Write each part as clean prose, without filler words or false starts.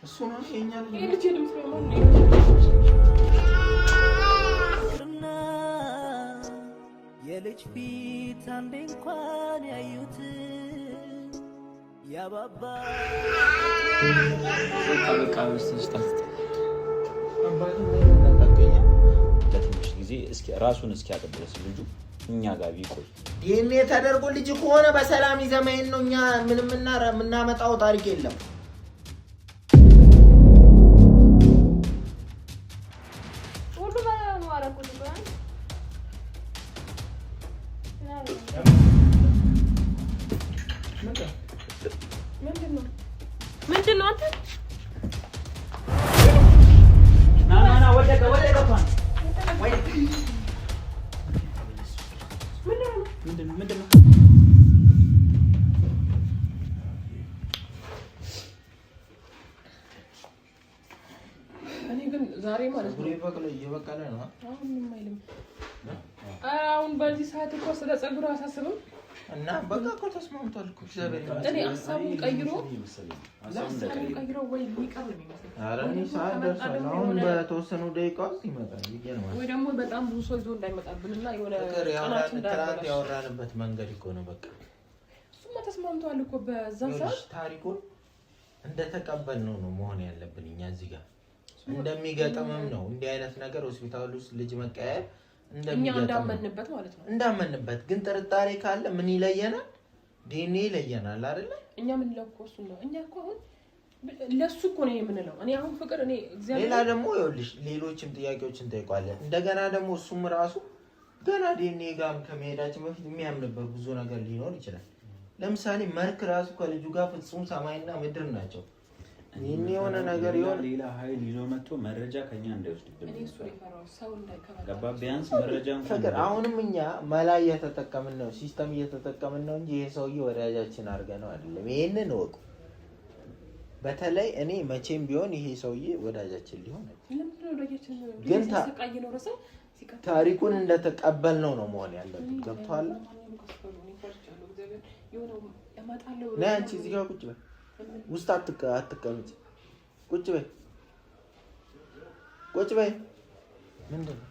እሱና የኛል ልጅ ድምጽ ነው የልጅ ፊት አንዴ እንኳን ያዩት ያባባ ለትንሽ ጊዜ እስኪ ራሱን እስኪያቀበልስ ልጁ እኛ ጋር ቢቆይ ይሄኔ ተደርጎ ልጅ ከሆነ በሰላም ይዘመን ነው። እኛ ምንም እናመጣው ታሪክ የለም። ምንድነው አንተ ናና ወደቀ ፋን ወይ ምንድነው እኔ ግን ዛሬ ማለት ነው እየበቀለ ነው። አሁን ምን አይልም። አሁን በዚህ ሰዓት እኮ ስለ ጸጉሩ አሳስበው እና በቃ እኮ ተስማምቷል እኮ እግዚአብሔር ይመስገን። እኔ ሀሳቡን ቀይሮ ወይ ሊቀር ነው የሚመስለው። ኧረ እኔ ሰዓት ደርሷል። አሁን በተወሰኑ ደቂቃዎች ይመጣል ይገርማል። ወይ ደግሞ በጣም ብዙ ሰው ይዞ እንዳይመጣብንና የሆነ ትናንት ያወራንበት መንገድ እኮ ነው። በቃ እሱማ ተስማምቷል እኮ በዛ ሰዓት ታሪኩን እንደተቀበልነው ነው መሆን ያለብን። እኛ እዚህ ጋር እንደሚገጥምም ነው እንዲህ አይነት ነገር ሆስፒታል ውስጥ ልጅ መቀየር እኛ እንዳመንበት ማለት ነው። እንዳመንበት ግን ጥርጣሬ ካለ ምን ይለየናል? ዲኤንኤ ይለየናል አይደል? እኛ ምን ለኮሱ ነው። እኛ እኮ አሁን ለሱ እኮ ነው የምንለው። እኔ አሁን ፍቅር እኔ እግዚአብሔር ሌላ ደግሞ ይኸውልሽ ሌሎችም ጥያቄዎችን እንጠይቃለን። እንደገና ደግሞ እሱም ራሱ ገና ዲኤንኤ ጋር ከመሄዳችን በፊት የሚያምንበት ብዙ ነገር ሊኖር ይችላል። ለምሳሌ መርክ ራሱ ከልጁ ጋር ፍጹም ሰማይና ምድር ናቸው። እኔ የሆነ ነገር ይሆን ሌላ ኃይል ይዞ መጥቶ መረጃ ከኛ እንዳይወስድብን እኔ እሱ ይፈራው ሰው እንዳይከባ ገባ። ቢያንስ መረጃ ፍቅር አሁንም እኛ መላ እየተጠቀምን ነው፣ ሲስተም እየተጠቀምን ነው እንጂ ይሄ ሰውዬ ወዳጃችን አድርገን ነው አይደለም። ይሄንን እወቁ። በተለይ እኔ መቼም ቢሆን ይሄ ሰውዬ ወዳጃችን ሊሆን ግን ታሪኩን እንደተቀበልነው ነው መሆን ያለበት። ገብቶሃል? ነይ አንቺ እዚህ ጋር ቁጭ በይ። ውስጥ አትቀመጪ። ቁጭ በይ ቁጭ በይ። ምንድን ነው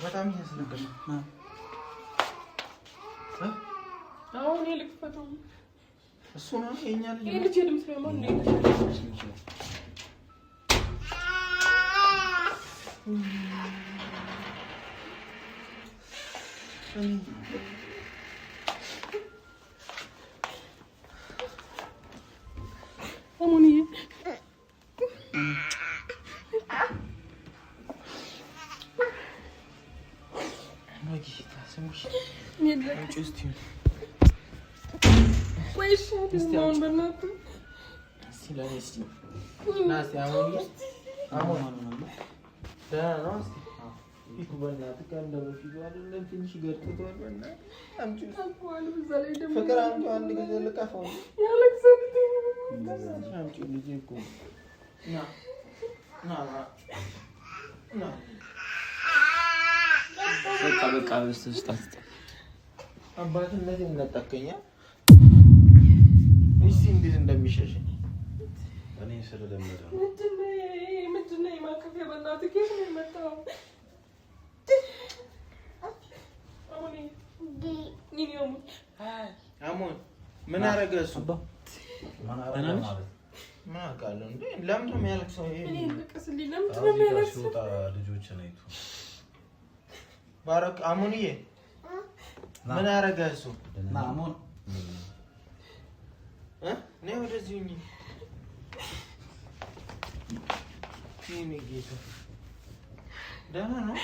በጣም ያስነገር አሁን ይልክፈተው እሱ ነው የኛል ልጅ ድምጽ ነው ማለት ነው። አሞኒ በቃ በስተስታት አባትነት እንደተጠቀኛል። እሺ እንዴት እንደሚሸሽኝ እኔ ስለለመደ ነው። ምንድነው የማከፊያ በእናትህ ከየት ነው የመጣው? አሞን ምን አደረገ እሱ? ምን አውቃለሁ እንዴ? ለምን ነው የሚያለቅሰው? እኔ ልቀስልኝ። ለምን ነው የሚያለቅሰው? ልጆችን አይቶ ባረክ አሞንዬ ምን አደረገ እሱ? አሞን ነይ ወደዚህ ሁኚ። የእኔ ጌታ ደህና ነው?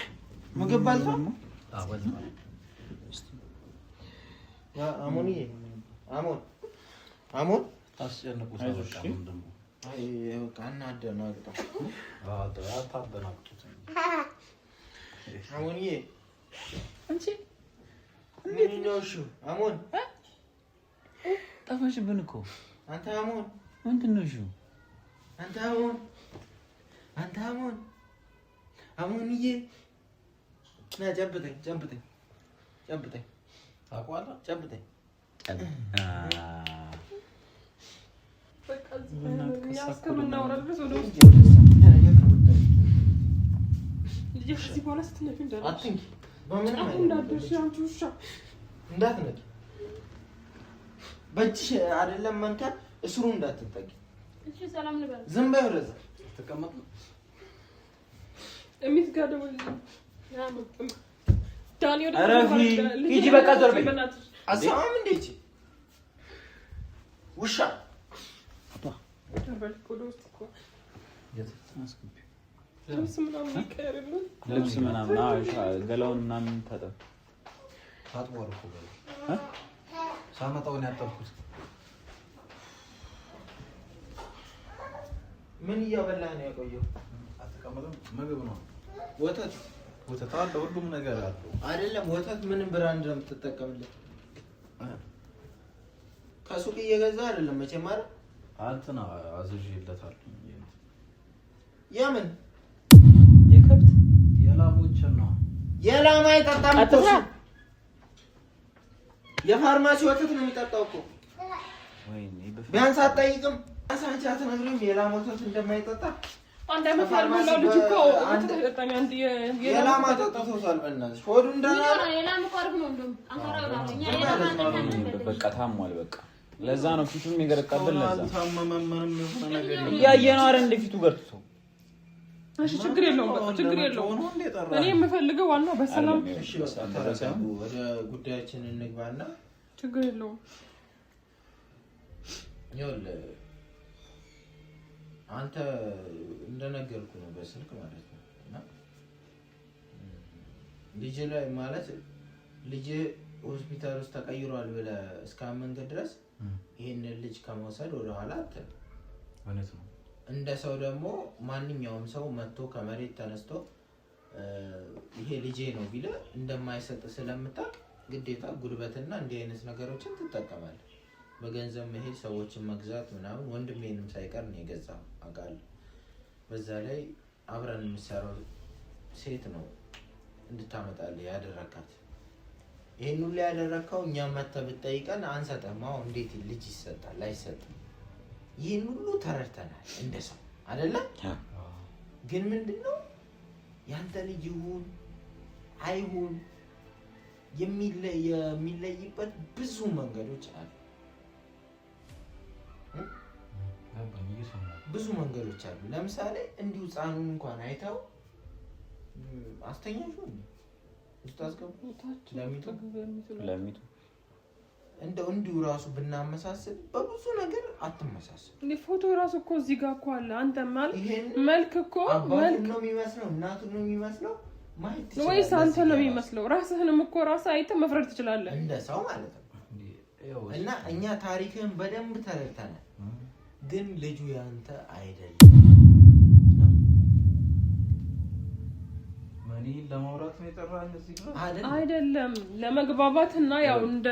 ምግብ በልተው? አዎ በልተው። አሞንዬ አሞን ታስጨንቁት በቃ ምንድን ነው? አይ በቃ እናደናግጠው። አታደናግጡት። አሞንዬ አንቺ ምን ነው እሺ አሞን ጠፋሽብን እኮ አንተ አሞን ምንድን ነው እሺ አንተ አሞንዬ ና ጨብጠኝ አቋላ ጨብጠኝ በቃ ያስከምናውራ ድረስ ወደ ውስጥ ልጅ ከዚህ በኋላ ስትነፊ አትንኪ በምን እንዳትደርሺ አንቺ ውሻ እንዳትነኪ በእጅሽ አይደለም መንካት እስሩ እንዳትጠቂ እሺ ሰላም ልበል ዝም በይ ወደዛ ተቀመጥ እሚት ጋር ደውል ዳኒ ወደ ሂጂ በቃ ዞር በይ አሳም እንዴት ውሻ አባ ልብስ ምናምን ገላውን ምናምን ታጥቧል እኮ ሳመጣው ነው ያጠብኩት። ምን እያበላህ ነው ያቆየው? አትቀመጥም? ምግብ ነው። ወተት አለ፣ ሁሉም ነገር አለ። አይደለም ወተት ምንም ብራንድ ነው የምትጠቀምለት? ከሱቅ እየገዛህ አይደለም መቼም አይደል? አንተና አዝዤለታል። የምን የከብት የላሞች ነው። የላም አይጠጣም እኮ እሱ። የፋርማሲ ወተት ነው የሚጠጣው እኮ። ወይኔ ቢያንስ አትጠይቅም? አንቺ አትነግሪም የላም ወተት እንደማይጠጣ? አንድ አመት ያልሞላው ልጅ እኮ ተጠጣኝ። አንድ የላም አጠጥቶታል። በእናትሽ ሆዱ እንደና የላም እኮ አርግ ነው እንደውም በቃ ታሟል። በቃ ለዛ ነው ፊቱ የሚገረቃብን። ለዛ ታመመመንም የሆነ ነገር እያየ ነው። አረ እንደ ፊቱ ገርጥቶ እሺ ችግር የለውም። በቃ ችግር የለውም። እኔ የምፈልገው ዋናው በሰላም እሺ ወደ ጉዳያችን እንግባና ችግር የለውም። ይኸውልህ አንተ እንደነገርኩ ነው በስልክ ማለት ነው። እና ልጅ ላይ ማለት ልጅ ሆስፒታል ውስጥ ተቀይሯል ብለህ እስካመንክ ድረስ ይሄን ልጅ ከመውሰድ ወደ ኋላ አትል። እውነት ነው። እንደ ሰው ደግሞ ማንኛውም ሰው መጥቶ ከመሬት ተነስቶ ይሄ ልጄ ነው ቢለ እንደማይሰጥ ስለምታውቅ ግዴታ ጉልበትና እንዲህ አይነት ነገሮችን ትጠቀማለህ። በገንዘብ መሄድ ሰዎችን መግዛት ምናምን ወንድሜንም ሳይቀር ነው የገዛው አውቃለሁ። በዛ ላይ አብረን የምትሰራው ሴት ነው እንድታመጣልህ ያደረካት። ይሄን ሁሉ ያደረከው እኛም መተህ ብትጠይቀን አንሰጥም። አሁን እንዴት ልጅ ይሰጣል አይሰጥም? ይሄን ሁሉ ተረድተናል እንደ ሰው አይደለ? ግን ምንድነው ያንተ ልጅ ይሁን አይሁን የሚለይበት ብዙ መንገዶች አሉ። ብዙ መንገዶች አሉ። ለምሳሌ እንዲሁ ህፃኑን እንኳን አይተው አስተኛሹ ስታስገቡታች ለሚቱ እንደው እንዲሁ ራሱ ብናመሳስል በብዙ ነገር አትመሳስል። እንዴ ፎቶ ራሱ እኮ እዚህ ጋር እኮ አለ። አንተ ማለት መልክ እኮ መልክ ነው የሚመስለው፣ እናቱ ነው የሚመስለው ማየት ትችላለህ። ወይስ አንተ ነው የሚመስለው? ራስህንም እኮ ራስህ አይተህ መፍረድ ትችላለህ እንደ ሰው ማለት ነው። እና እኛ ታሪክህን በደንብ ተረድተናል። ግን ልጁ ያንተ አይደለም ነው። ማን ለማውራት ነው የጠራኝ እዚህ ጋር? አይደለም ለመግባባትና ያው እንደ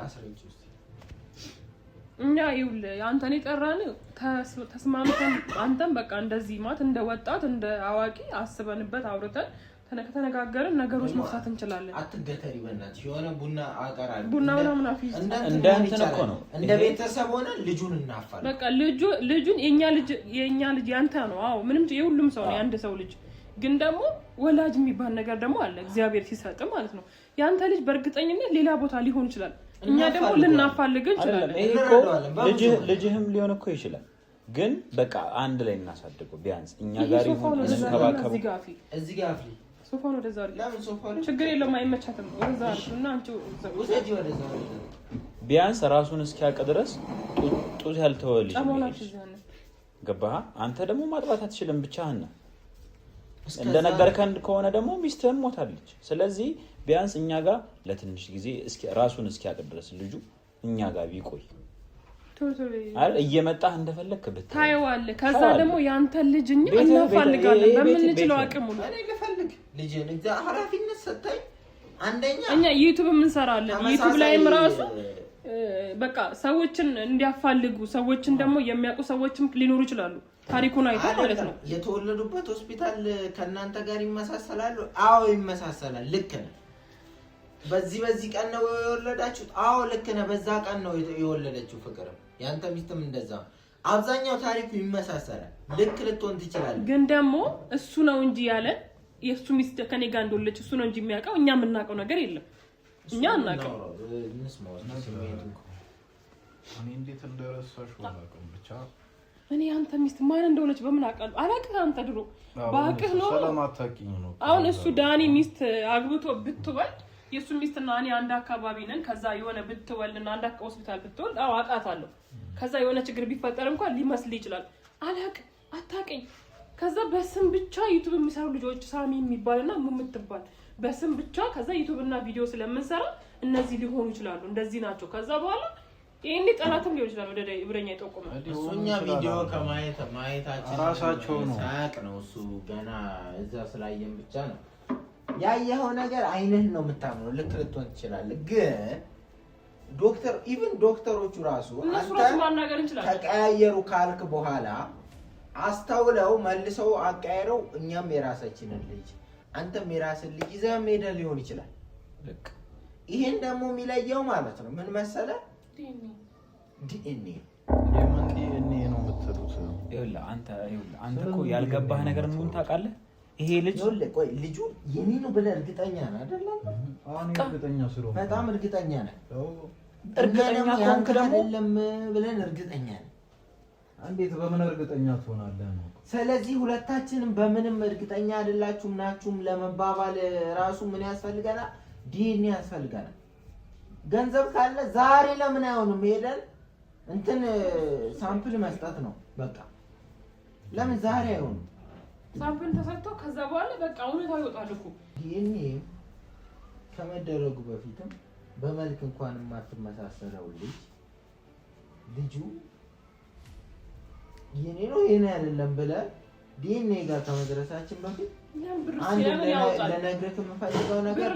አስረጅ ውስጥ እኛ ይኸውልህ አንተን የጠራን ተስማምተን አንተም በቃ እንደዚህ ማለት እንደ ወጣት እንደ አዋቂ አስበንበት አውርተን ከተነጋገርን ነገሮች መፍታት እንችላለን። አትገተሪ በእናትሽ። የሆነ ቡና አቀራለሁ ቡና ምናምን አፍይ እንደ እንትን እኮ ነው። እንደ ቤተሰብ ሆነ ልጁን እናፋለን። በቃ ልጁን የኛ ልጅ ያንተ ነው። አዎ ምንም የሁሉም ሰው ነው የአንድ ሰው ልጅ። ግን ደግሞ ወላጅ የሚባል ነገር ደግሞ አለ እግዚአብሔር ሲሰጥ ማለት ነው። ያንተ ልጅ በእርግጠኝነት ሌላ ቦታ ሊሆን ይችላል። እኛ ደግሞ ልናፋልግ እንችላለን። ይሄ እኮ ልጅህም ሊሆን እኮ ይችላል። ግን በቃ አንድ ላይ እናሳድገው ቢያንስ እኛ ጋር ይሁን እንከባከበው። እዚህ ጋር አፍሊ ሶፋን ወደዛ ችግር የለውም አይመቻትም። ወደዛ እና አንቺ ወደዛ ቢያንስ ራሱን እስኪያውቅ ድረስ ጡት ያልተወልጅ ገባህ? አንተ ደግሞ ማጥባት አትችልም ብቻህን ነው። እንደነገርከን ከሆነ ደግሞ ሚስትህም ሞታለች። ስለዚህ ቢያንስ እኛ ጋር ለትንሽ ጊዜ እስኪ ራሱን እስኪያውቅ ድረስ ልጁ እኛ ጋር ቢቆይ አይደል? እየመጣህ እንደፈለክ ታየዋለህ። ከዛ ደግሞ ያንተ ልጅ እኛ እናፈልጋለን በምንችለው አቅም ሁሉ። እኔ ልፈልግ ልጅን ኃላፊነት ሰጠኝ። አንደኛ እኛ ዩቲዩብ እንሰራለን። ዩቲዩብ ላይም ራሱ በቃ ሰዎችን እንዲያፋልጉ ሰዎችን ደግሞ የሚያውቁ ሰዎችም ሊኖሩ ይችላሉ። ታሪኩን አይተው ማለት ነው። የተወለዱበት ሆስፒታል ከናንተ ጋር ይመሳሰላሉ? አዎ ይመሳሰላል። ልክ ነህ። በዚህ ቀን ነው የወለዳችሁት? አዎ ልክ ነህ። በዛ ቀን ነው የወለደችው ፍቅር። ያንተ ሚስትም እንደዛ። አብዛኛው ታሪኩ ይመሳሰላል። ልክ ልትሆን ትችላለህ። ግን ደግሞ እሱ ነው እንጂ ያለን የእሱ ሚስት ከኔ ጋር እንደወለደች እሱ ነው እንጂ የሚያውቀው። እኛ የምናውቀው ነገር የለም። እኛ እናውቀው። እኔ እንዴት እንደረሳሽ አላውቅም። ብቻ እኔ አንተ ሚስት ማን እንደሆነች በምን አውቃለሁ? አላውቅህ። አንተ ድሮ ባውቅህ ነው። ስለማታውቂኝ ነው። አሁን እሱ ዳኒ ሚስት አግብቶ ብትወልድ የእሱ ሚስትና እኔ አንድ አካባቢ ነን። ከዛ የሆነ ብትወልድና አንድ ሆስፒታል ብትወልድ አዎ አውቃታለሁ። ከዛ የሆነ ችግር ቢፈጠር እንኳን ሊመስል ይችላል። አላውቅም፣ አታውቅኝ። ከዛ በስም ብቻ ዩቲዩብ የሚሰሩ ልጆች ሳሚ የሚባልና የምትባል በስም ብቻ ከዛ ዩቲዩብ እና ቪዲዮ ስለምንሰራ እነዚህ ሊሆኑ ይችላሉ፣ እንደዚህ ናቸው። ከዛ በኋላ ይሄን ጠላትም ሊሆን ይችላል ወደ ብረኛ ይጠቁማል። እሱኛ ቪዲዮ ማየታችን ራሳቸው ነው ሳያቅ ነው። እሱ ገና እዛ ስላየን ብቻ ነው ያየኸው ነገር አይንህን ነው የምታምነው። ልክ ልትሆን ትችላለህ። ግን ዶክተሮቹ ራሱ ተቀያየሩ ካልክ በኋላ አስተውለው መልሰው አቀያየረው እኛም የራሳችንን ልጅ አንተም የራስን ልጅ ይዘህ ሄደህ ሊሆን ይችላል። ልክ ይሄን ደግሞ የሚለየው ማለት ነው ምን መሰለህ? ዲኤንኤ ነው የምትሉት። ይኸውልህ አንተ እኮ ያልገባህ ነገር ምን ታውቃለህ? ይሄ ልጅ ቆይ ልጁ የኔ ነው ብለህ እርግጠኛ ነህ አይደለም? አሁን እርግጠኛ ስለሆነ በጣም እርግጠኛ ነህ። እርግጠኛ ከሆንክ ደግሞ አይደለም ብለን እርግጠኛ ነህ። እንዴት በምን እርግጠኛ ትሆናለህ ነው? ስለዚህ ሁለታችንም በምንም እርግጠኛ አይደላችሁም ናችሁም ለመባባል ራሱ ምን ያስፈልገናል? ዲኤንኤ ያስፈልገናል። ገንዘብ ካለ ዛሬ ለምን አይሆንም ሄደን እንትን ሳምፕል መስጠት ነው በቃ። ለምን ዛሬ አይሆንም? ሳምፕል ተሰጥቶ ከዛ በኋላ በቃ እውነታው ይወጣል እኮ። ዲኤንኤ ከመደረጉ በፊትም በመልክ እንኳን የማትመሳሰለው ልጁ የኔ ነው የኔ አይደለም ብለህ ዲኤንኤ ጋር ከመድረሳችን በፊት አንድ ለነገርህ የምፈልገው ነገር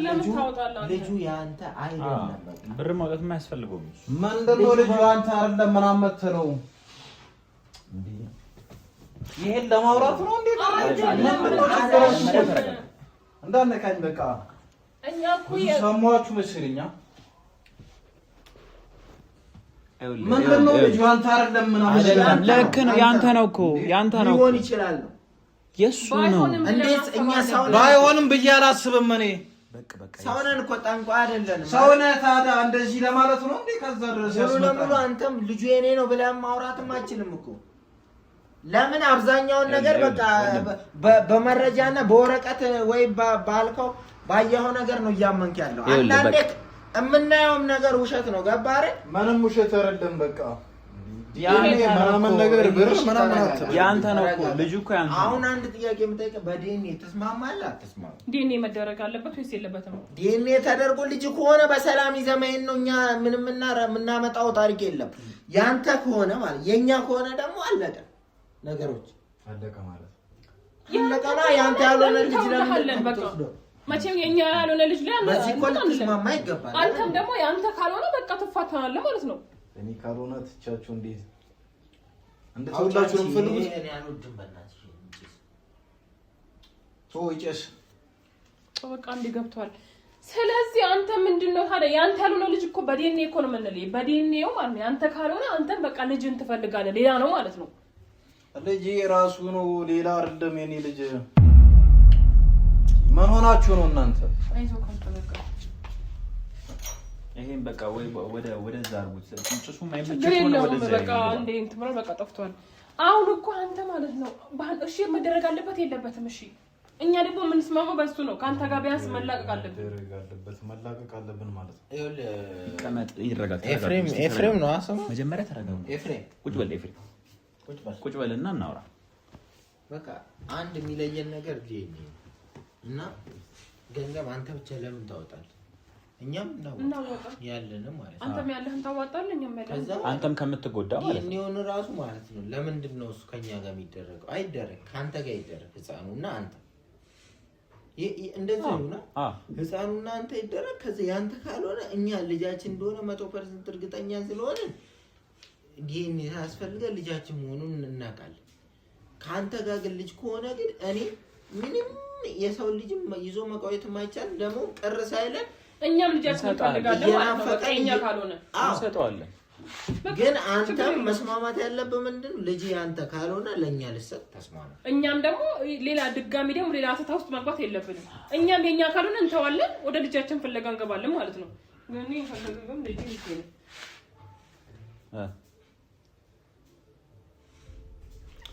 ልጁ ያንተ አይደለም። በቃ ብር ማውጣት የማያስፈልገው ምንድነው? ልጁ ያንተ አይደለም ምናምን መተለው እንዴ? ይሄን ለማውራት ነው እንዴ? እንዳነካኝ በቃ እኛ እኮ ሰማችሁ መስልኛ። ምንድነው? ልጁ ያንተ አይደለም ምናምን ልክ ነው። ያንተ ነው እኮ ያንተ ነው ሊሆን ይችላል ነው የሱ ነው። እንዴት እኛ ሰው ባይሆንም ብዬ አላስብም። እኔ በቃ ሰው ነን እኮ ጠንቋይ አይደለንም። ሰው ነህ ታዲያ እንደዚህ ለማለት ነው እንዴ? ከዛ ድረስ ያስመጣ አንተም ልጁ የኔ ነው ብለህ ማውራትም አችልም እኮ። ለምን አብዛኛውን ነገር በቃ በመረጃና በወረቀት ወይ ባልከው ባየኸው ነገር ነው እያመንክ ያለው። አንዳንዴ የምናየውም ነገር ውሸት ነው። ገባህ አይደል? ምንም ውሸት አይደለም። በቃ ያኔ ምናምን ነገር ብር ምናምን አትበል። ያንተ ነው እኮ ልጁ እኮ ያንተ ነው። አሁን አንድ ጥያቄ የምጠይቀህ በዲኤንኤ ተስማማለህ አትስማማም? ዲኤንኤ መደረግ አለበት ወይስ የለበትም? ዲኤንኤ ተደርጎ ልጅ ከሆነ በሰላም ይዘህ መሄድ ነው። እኛ ምንም የምናመጣው ታሪክ የለም። ያንተ ከሆነ ማለት የኛ ከሆነ ደግሞ አለቀ ነገሮች አለቀ ማለት አለቀና ያንተ ያልሆነ ልጅ ለምን በቃ መቼም የኛ ያልሆነ ልጅ ላይ በዚህ እኮ ልትስማማ ይገባል። አንተም ደግሞ ያንተ ካልሆነ በቃ ትፋታናለህ ማለት ነው። እኔ ካልሆነ ትቻችሁ እንዴት እንደተወላችሁ ነው የምፈልጉት? እኔ አልወድም በእናትሽ ይጨስ በቃ እንዴ ገብቷል። ስለዚህ አንተ ምንድነው ታዲያ ያንተ ያልሆነ ልጅ እኮ በዲኤንኤ እኮ ነው የምንለው። በዲኤንኤው ማለት ነው ያንተ ካልሆነ አንተም በቃ ልጅን ትፈልጋለህ ሌላ ነው ማለት ነው። ልጅ ራሱ ነው ሌላ አይደለም። የኔ ልጅ ምን ሆናችሁ ነው እናንተ? አይዞህ ካንተበቃ ይሄን በቃ ወደዛ አርጉት። ጭሱ ማይመችሽ ነው ወደዛ በቃ እንዴ እንትምራ በቃ ጠፍቷል። አሁን እኮ አንተ ማለት ነው እሺ መደረግ አለበት የለበትም? እሺ እኛ ደግሞ የምንስማማው በሱ ነው። ካንተ ጋር ቢያንስ መላቀቅ አለብን ማለት ነው። ይኸውልህ ቀመጥ ይረጋጋ። ኤፍሬም ነው አሰማ መጀመሪያ ተረጋጋ። ኤፍሬም ቁጭ በል ኤፍሬም ቁጭ በልና እናውራ። በቃ አንድ የሚለየን ነገር ዲኤንኤ እና ገንዘብ አንተ ብቻ ለምን ታወጣለህ? እኛም እናወጣ ያለንም ማለት ነው። አንተም ያለህን ታዋጣለህ እኛም ያለህን አንተም ከምትጎዳ ማለት ነው። ዲኤንኤውን ራሱ ማለት ነው ለምንድን ነው እሱ ከኛ ጋር የሚደረገው? አይደረግ ካንተ ጋር ይደረግ ህፃኑ እና አንተ እንደዚህ ነው። ህፃኑና አንተ ይደረግ ከዚህ ያንተ ካልሆነ እኛ ልጃችን እንደሆነ 100% እርግጠኛ ስለሆነ ዲኤንኤ ያስፈልጋል ልጃችን መሆኑን እናውቃለን። ካንተ ጋር ግን ልጅ ከሆነ ግን እኔ ምንም የሰው ልጅ ይዞ መቆየት የማይቻል ደግሞ ቅር ሳይለን እኛም ልጃችን እንፈልጋለን ማለት ነው። እኛ ካልሆነ እንሰጠዋለን። ግን አንተም መስማማት ያለብህ ምንድን ነው? ልጅ አንተ ካልሆነ ለኛ ልሰጥ ተስማማ። እኛም ደግሞ ሌላ ድጋሚ ደግሞ ሌላ አተታ ውስጥ መግባት የለብንም። እኛም የኛ ካልሆነ እንተዋለን፣ ወደ ልጃችን ፍለጋ እንገባለን ማለት ነው። ግን ይፈልግም ልጅ ይሄን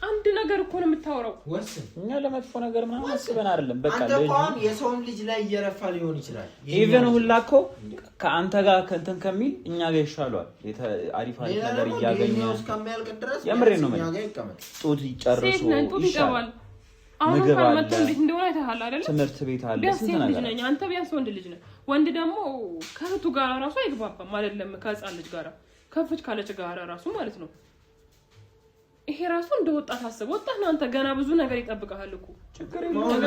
አንድ ነገር እኮ ነው የምታወራው። ወስን እኛ ለመጥፎ ነገር ምናምን አስበን አይደለም። በቃ አንተ የሰውን ልጅ ላይ እየረፋ ሊሆን ይችላል። ኢቭን ሁላ እኮ ከአንተ ጋር ከእንትን ከሚል እኛ ጋር ይሻላል። አሪፍ ነገር እያገኘ እስከሚያልቅ ድረስ የምሬን ነው ማለት ጡት ይጨርሱ ይሻላል። አሁን ካልመጣ እንዴት እንደሆነ አይተሃል አይደል? ትምህርት ቤት አለ ስንት ነገር ነኝ። አንተ ቢያንስ ወንድ ልጅ ነህ። ወንድ ደግሞ ከእህቱ ጋር ራሱ አይግባባም አይደለም? ከህፃን ልጅ ጋር ከፍች ካለች ጋር ራሱ ማለት ነው። ይሄ ራሱ እንደ ወጣት አስብ። ወጣት ነው አንተ፣ ገና ብዙ ነገር ይጠብቃል እኮ። ችግር የለውም።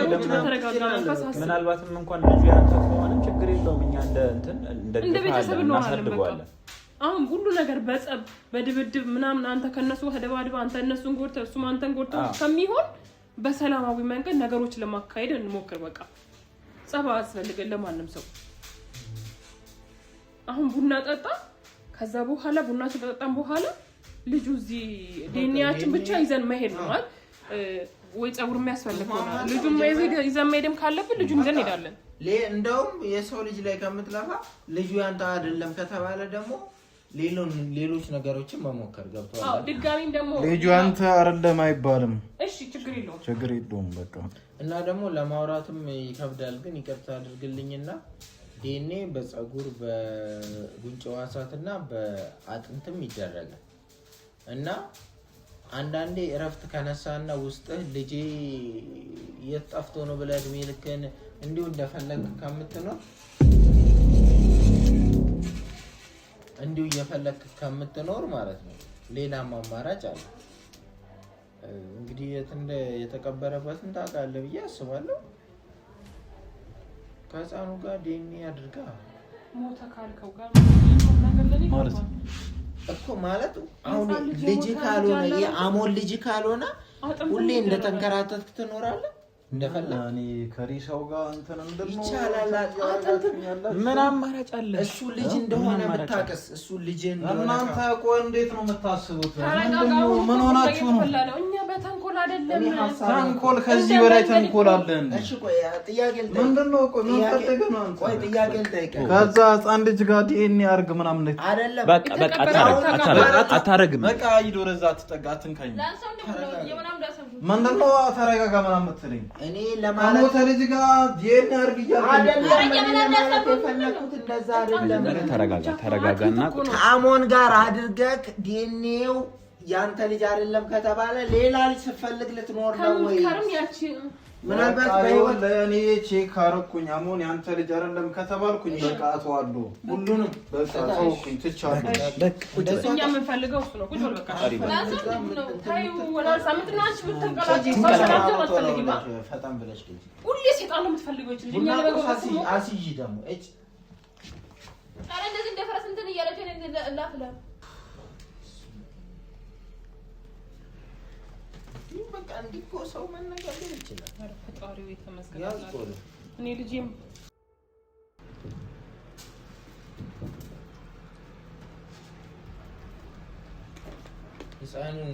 ምናልባትም እንኳን ልጅ ያንተ ከሆነ ችግር የለውም። እኛ እንደ ቤተሰብ እናሳድገዋለን። አሁን ሁሉ ነገር በጸብ በድብድብ ምናምን አንተ ከነሱ ተደባድባ አንተ እነሱን ጎድተህ እሱም አንተን ጎድተህ ከሚሆን በሰላማዊ መንገድ ነገሮችን ለማካሄድ እንሞክር። በቃ ጸባ አያስፈልግም ለማንም ሰው። አሁን ቡና ጠጣ፣ ከዛ በኋላ ቡና ተጠጣን በኋላ ልጁ እዚህ ዲኤንኤያችን ብቻ ይዘን መሄድ ነው ማለት ወይ ጸጉር የሚያስፈልገው ነው። ልጁን ይዘን መሄድም ካለብን ልጁን ይዘን እንሄዳለን። እንደውም የሰው ልጅ ላይ ከምትለፋ ልጁ ያንተ አይደለም ከተባለ ደግሞ ሌሎች ነገሮችን መሞከር ገብቷል። አዎ ድጋሚም ደግሞ ልጁ አንተ አይደለም አይባልም። እሺ ችግር የለውም በቃ። እና ደግሞ ለማውራትም ይከብዳል። ግን ይቅርታ አድርግልኝና ዲኤንኤ በጸጉር በጉንጭ ሕዋሳትና በአጥንትም ይደረጋል። እና አንዳንዴ እረፍት ከነሳና ውስጥህ ልጄ የት ጠፍቶ ነው ብለህ እድሜ ልክህን እንዲሁ እንደፈለግ ከምትኖር እንዲሁ እየፈለግ ከምትኖር ማለት ነው ሌላም አማራጭ አለ። እንግዲህ የተቀበረበትን ታውቃለህ ብዬ አስባለሁ። ከህፃኑ ጋር ዲኤንኤ አድርጋ ሞተ ካልከው ጋር ማለት ነው እኮ ማለት አሁን ልጅ ካልሆነ የአሞን ልጅ ካልሆነ ሁሌ እንደተንከራተትክ ትኖራለህ። እንደፈለክ እኔ ከሪሳው ጋር እንትን እንደምን ይቻላል። ምን አማራጭ አለ? እሱ ልጅ እንደሆነ ብታቀስ እሱ ልጅ እንደሆነ እናንተ ቆይ እንዴት ነው የምታስቡት? ምን ሆናችሁ ነው? እኛ በተንኮል አይደለም። ተንኮል ከዚህ በላይ ተንኮል አለ እንዴ? እሺ ቆይ ጥያቄ ልጠይቅ። ምንድነው? ቆይ ምን ፈልገህ ነው? ቆይ ጥያቄ ልጠይቅ። ከዛ ህፃን ልጅ ጋር ዲኤንኤ አድርግ ምናምን ነው አይደለም? በቃ አታረግም። በቃ ሂድ ወደዛ አትጠጋ፣ አትንካኝ። ምንድነው? ተረጋጋ ምናምን የምትለኝ እኔ ለማለት ሞተ ልጅ ጋር ዲኤንኤ አድርግ እያልኩ አይደለም። ተረጋጋና ከአሞን ጋር አድርገህ ዲኤንኤው ያንተ ልጅ አይደለም ከተባለ ሌላ ልጅ ስትፈልግ ልትኖር ነው ወይ? ምናልባት በህይወት ለእኔ ቼክ አደረኩኝ። አሞን ያንተ ልጅ አይደለም ከተባልኩኝ በቃ አተዋለሁ። ሁሉንም በቃ ተውኩኝ፣ ትቻለሁ። እኛ የምንፈልገው እሱ ነው። ቁጭ በል በቃ ፈጣን ብለሽ ሁሌ ሴጣን ነው የምትፈልገው። አስይዤ ደግሞ እንደዚህ እንደ ፈረስ እንትን እያለች ላፍላ በቃ እንዲህ እኮ ሰው መነጋገር ይችላል። ፈጣሪው የተመስገነ። እኔ ልጄም ህፃኑን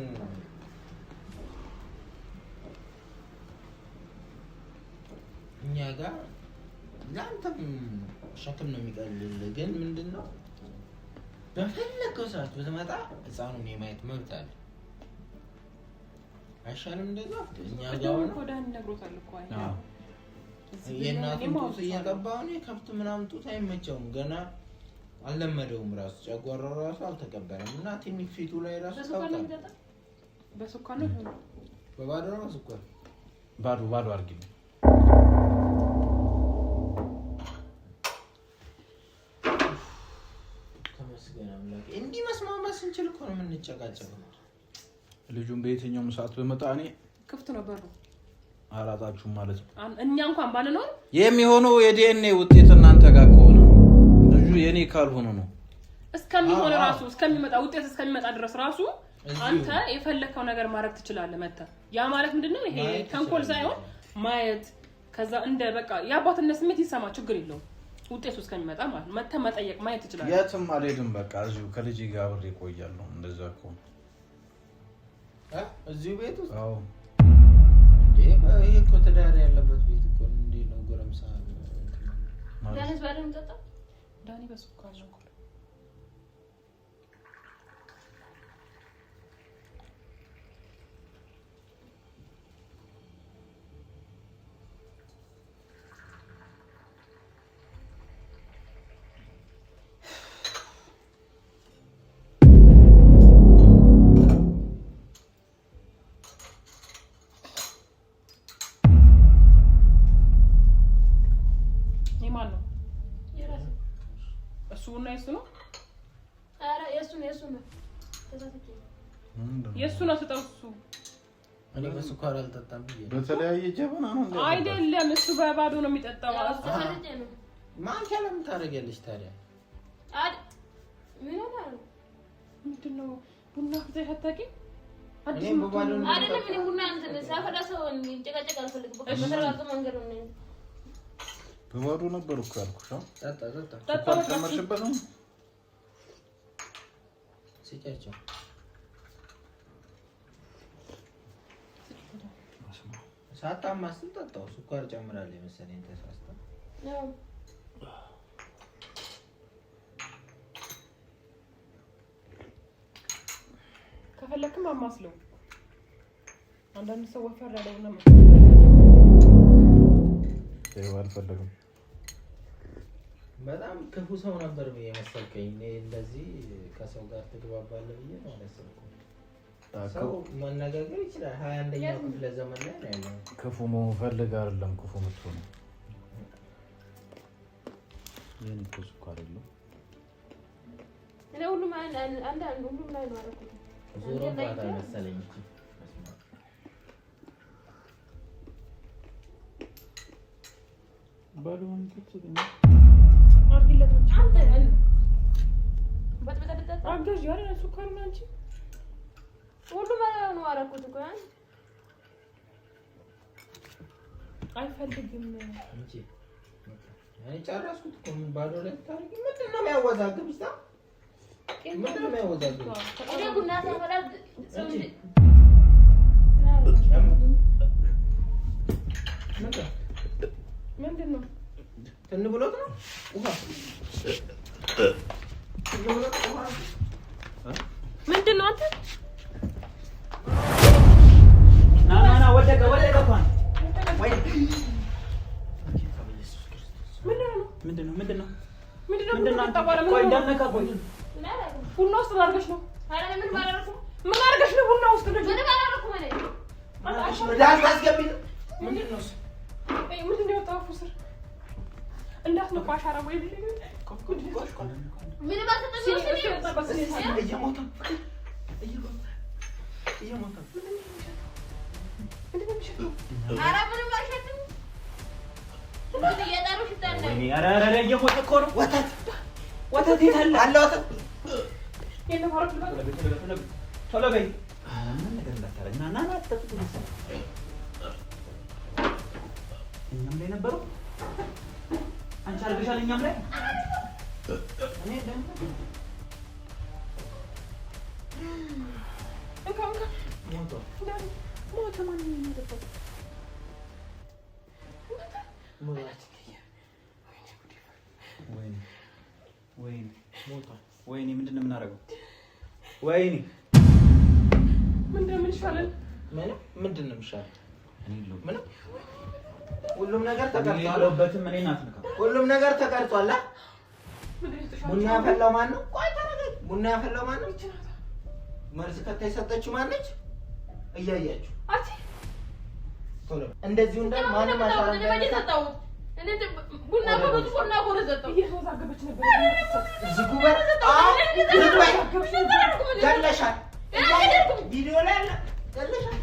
እኛ ጋር ለአንተም ሸክም ነው የሚቀልልህ። ግን ምንድነው በፈለከው ሰዓት ብትመጣ ህፃኑን የማየት መብት አለ። አይሻልም? እንደዛ እኛ ጋር ነው ወዳን ነግሮታል እኮ አዎ። የእናቱን ጡት እየጠባሁ ነው። ከብት ምናምን ጡት አይመቸውም፣ ገና አልለመደውም። ራሱ ጨጓራው ራሱ አልተቀበለም እና ትንሽ ፊቱ ላይ ራሱ ታውቃለህ። በሱካር ነው በባዶ ነው በሱካር ባዶ አድርጊ። ተመስገን አምላክ። እንዲህ መስማማት ስንችል እኮ ነው የምንጨቃጨቀው። ልጁን በየትኛውም ሰዓት በመጣ እኔ ክፍት ነው በሩ። አላጣችሁም ማለት ነው። እኛ እንኳን ባልኖር የሚሆነው የዲኤንኤ ውጤት እናንተ ጋር ከሆነ ልጁ የኔ ካልሆነ ነው እስከሚሆን ራሱ እስከሚመጣ ውጤት እስከሚመጣ ድረስ ራሱ አንተ የፈለከው ነገር ማድረግ ትችላለህ። መጣ ያ ማለት ምንድነው? ይሄ ተንኮል ሳይሆን ማየት ከዛ እንደ በቃ የአባትነት ስሜት ይሰማ ችግር የለውም ውጤቱ እስከሚመጣ ማለት መጣ መጠየቅ ማየት ትችላለህ። የትም አልሄድም በቃ እዚሁ ከልጅ ጋር አብሬ እቆያለሁ። እንደዛ ከሆነ እዚሁ ቤት ውስጥ አዎ ይሄ እኮ ትዳር ያለበት ቤት እኮ እንዴ ነው ጎረምሳ ዳንስ ባለም ተጣ ዳኒ በስኳር ነው እሱ ነው አረ የሱ ነው ተሳስቼ የሱ ነው ተጠውሱ እኔ በስኳር አልጠጣም ብዬ በተለያየ ጀበና ነው እንዴ? አይደለም እሱ በባዶ ነው የሚጠጣው። ተሳስቼ ነው ማንኪያ ለምን ታደርጊያለሽ ታዲያ? ምን ሆነ? ምንድነው ቡና ፍተሽ አታውቂም? እኔ በባዶ ነው አይደለም እኔ ቡና እንትን ሳፈላ ሰው ጨቃጨቃ አልፈልግም። በቃ በተረጋጋ መንገድ ነው በባዶ ነበር እኮ ያልኩሽ። ጠጣ ጨመርሽበት ነው ሲጫቸው ሳታማስል ጠጣው። ስኳር ጨምራለች መሰለኝ ተሳስታ ነው። ከፈለክም አማስለው። አንዳንድ ሰው ወፈር ያለው ነው አልፈለግም። በጣም ክፉ ሰው ነበር የመሰልከኝ። እኔ እንደዚህ ከሰው ጋር ትግባባለህ ብዬ ነው ያሰብኩት። ሰው መነጋገር ይችላል። 21ኛው ክፍለ ዘመን ላይ ነው ያለው። ክፉ መሆን ፈልግ አይደለም ክፉ የምትሆነው። የኔ ስኳር የለው እኔ ሁሉም አንድ ሁሉም ላይ ነው አደረኩት። ዞሮ ባታ መሰለኝ እቺ ባሉን ትጥጥኝ አርግለት አንተ በጥበጣ አጋዥ ያለ ስኳር ነው አንቺ ሁሉም ነው አደረኩት እኮ አይፈልግም እንጂ አይ ጨረስኩት እኮ ምን ባዶ ላይ ታርጊ ምንድነው የሚያወዛግብ? ይሳ ምንድነው የሚያወዛግብ? እኔ ቡና ሳፈላ ሰው ምንድነው ትን ብሎት ነው ውሃ ምንድነው አንተ ና ወደቀ እንኳን ወይ ምንድነው ቆይ እንዳነካ ቆይ ቡና ውስጥ አድርገሽ ነው? አረ ምን ማረኩ? ምን አድርገሽ ነው ቡና ውስጥ ልጅ? ምን ማረኩ ማለት ዳስ አስገቢ ምንድነው? ምንድነው የወጣው ፉስር እንዳትነቁ አሻራ ወይ ምን ባሰጠኝ ነው እየሞተ አረ ምንም አልሸጥም። ምን እየጠሩ ሽታለ? ኧረ እየሞተ እኮ ነው። ወተት የት አለ? አለ ወተት የለም አረፍ ቶሎ በይ። ምን ነገር እንዳታረግ ና አትጠጡ መሰለኝ። እኛም ላይ ነበረው አንቺ አድርገሻል። እኛም ላይ እኔ ደግሞ ሞተ ማን ነው የሚደፈው? ወይኔ ምንድን ነው የምናደርገው? ወይኔ ምንድን ነው የምንሻለን? ምንድን ነው የሚሻለው? ምንም ሁሉም ነገር ተቀርጿል። ያለበትም እኔን አትነካ። ሁሉም ነገር ተቀርጿል። ቡና ያፈላው ማን ነው? ቆይ ተረጋጊ። ቡና ያፈላው ማን ነው? መርዝ ከታ የሰጠችው ማን ነች? እያያችሁ አቲ ቶሎ እንደዚሁ እንዳል ማንም አታራ እንደተጣው እኔ ቡና ቆርጦ ቡና ቆርጦ እየተወዛገበች ነበር። ዝጉ በር ገለሻል። ቪዲዮ ላይ አለ ገለሻል።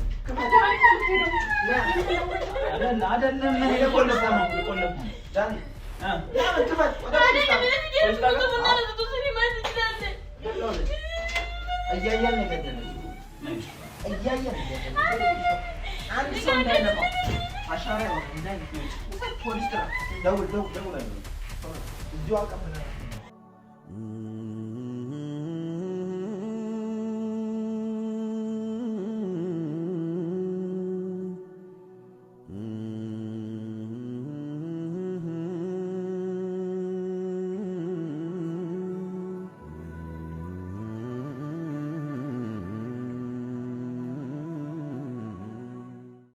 ደውል